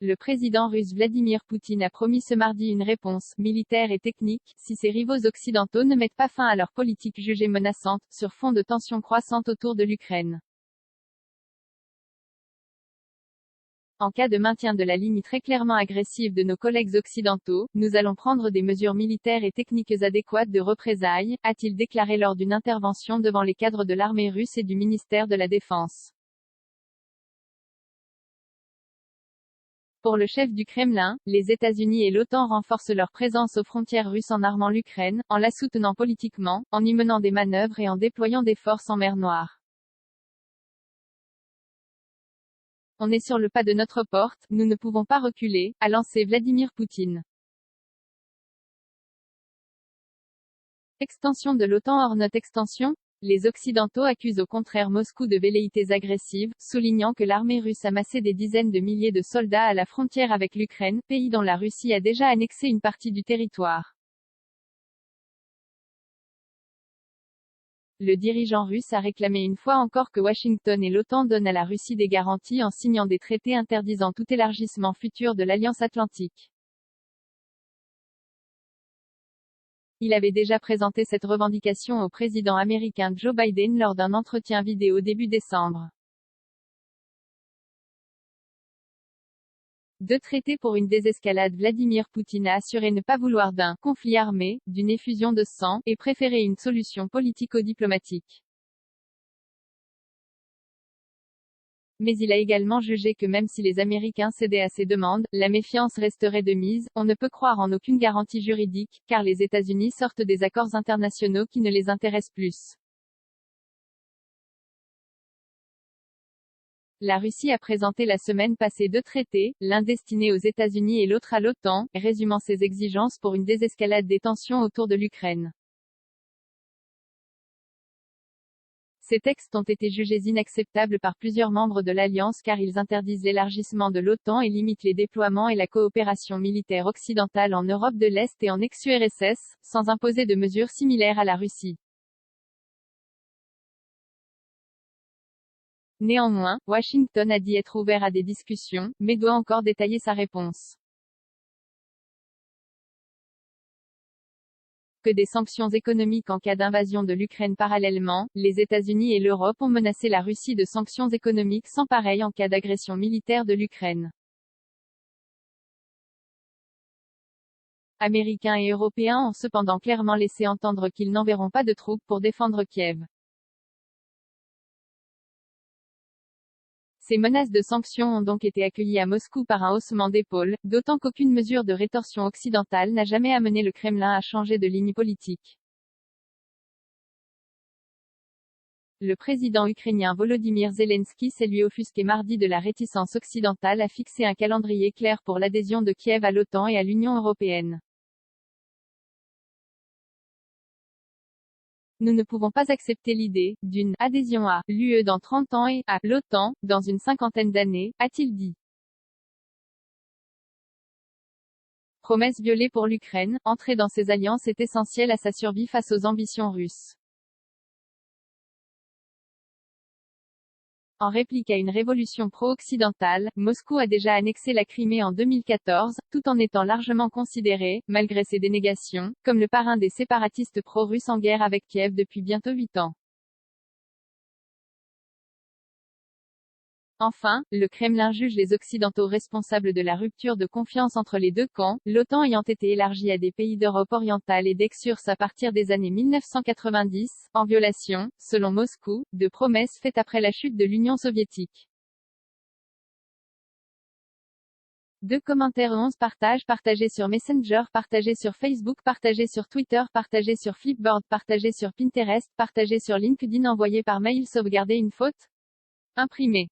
Le président russe Vladimir Poutine a promis ce mardi une réponse militaire et technique si ses rivaux occidentaux ne mettent pas fin à leur politique jugée menaçante, sur fond de tensions croissantes autour de l'Ukraine. En cas de maintien de la ligne très clairement agressive de nos collègues occidentaux, nous allons prendre des mesures militaires et techniques adéquates de représailles, a-t-il déclaré lors d'une intervention devant les cadres de l'armée russe et du ministère de la Défense. Pour le chef du Kremlin, les États-Unis et l'OTAN renforcent leur présence aux frontières russes en armant l'Ukraine, en la soutenant politiquement, en y menant des manœuvres et en déployant des forces en mer Noire. On est sur le pas de notre porte, nous ne pouvons pas reculer, a lancé Vladimir Poutine. Extension de l'OTAN hors notre extension? Les Occidentaux accusent au contraire Moscou de velléités agressives, soulignant que l'armée russe a massé des dizaines de milliers de soldats à la frontière avec l'Ukraine, pays dont la Russie a déjà annexé une partie du territoire. Le dirigeant russe a réclamé une fois encore que Washington et l'OTAN donnent à la Russie des garanties en signant des traités interdisant tout élargissement futur de l'Alliance Atlantique. Il avait déjà présenté cette revendication au président américain Joe Biden lors d'un entretien vidéo début décembre. Deux traités pour une désescalade. Vladimir Poutine a assuré ne pas vouloir d'un conflit armé, d'une effusion de sang, et préférer une solution politico-diplomatique. Mais il a également jugé que même si les Américains cédaient à ces demandes, la méfiance resterait de mise. On ne peut croire en aucune garantie juridique, car les États-Unis sortent des accords internationaux qui ne les intéressent plus. La Russie a présenté la semaine passée deux traités, l'un destiné aux États-Unis et l'autre à l'OTAN, résumant ses exigences pour une désescalade des tensions autour de l'Ukraine. Ces textes ont été jugés inacceptables par plusieurs membres de l'Alliance car ils interdisent l'élargissement de l'OTAN et limitent les déploiements et la coopération militaire occidentale en Europe de l'Est et en ex-URSS, sans imposer de mesures similaires à la Russie. Néanmoins, Washington a dit être ouvert à des discussions, mais doit encore détailler sa réponse. Que des sanctions économiques en cas d'invasion de l'Ukraine. Parallèlement, les États-Unis et l'Europe ont menacé la Russie de sanctions économiques sans pareil en cas d'agression militaire de l'Ukraine. Américains et Européens ont cependant clairement laissé entendre qu'ils n'enverront pas de troupes pour défendre Kiev. Ces menaces de sanctions ont donc été accueillies à Moscou par un haussement d'épaules, d'autant qu'aucune mesure de rétorsion occidentale n'a jamais amené le Kremlin à changer de ligne politique. Le président ukrainien Volodymyr Zelensky s'est lui offusqué mardi de la réticence occidentale à fixer un calendrier clair pour l'adhésion de Kiev à l'OTAN et à l'Union européenne. Nous ne pouvons pas accepter l'idée d'une adhésion à l'UE dans 30 ans et à l'OTAN dans une cinquantaine d'années, a-t-il dit. Promesse violée pour l'Ukraine, entrer dans ces alliances est essentielle à sa survie face aux ambitions russes. En réplique à une révolution pro-occidentale, Moscou a déjà annexé la Crimée en 2014, tout en étant largement considéré, malgré ses dénégations, comme le parrain des séparatistes pro-russes en guerre avec Kiev depuis bientôt 8 ans. Enfin, le Kremlin juge les Occidentaux responsables de la rupture de confiance entre les deux camps, l'OTAN ayant été élargie à des pays d'Europe orientale et d'ex-URSS à partir des années 1990, en violation, selon Moscou, de promesses faites après la chute de l'Union soviétique. 2 commentaires 11 partages partagés sur Messenger, partagés sur Facebook, partagés sur Twitter, partagés sur Flipboard, partagés sur Pinterest, partagés sur LinkedIn, envoyé par mail. Sauvegarder une faute? Imprimé.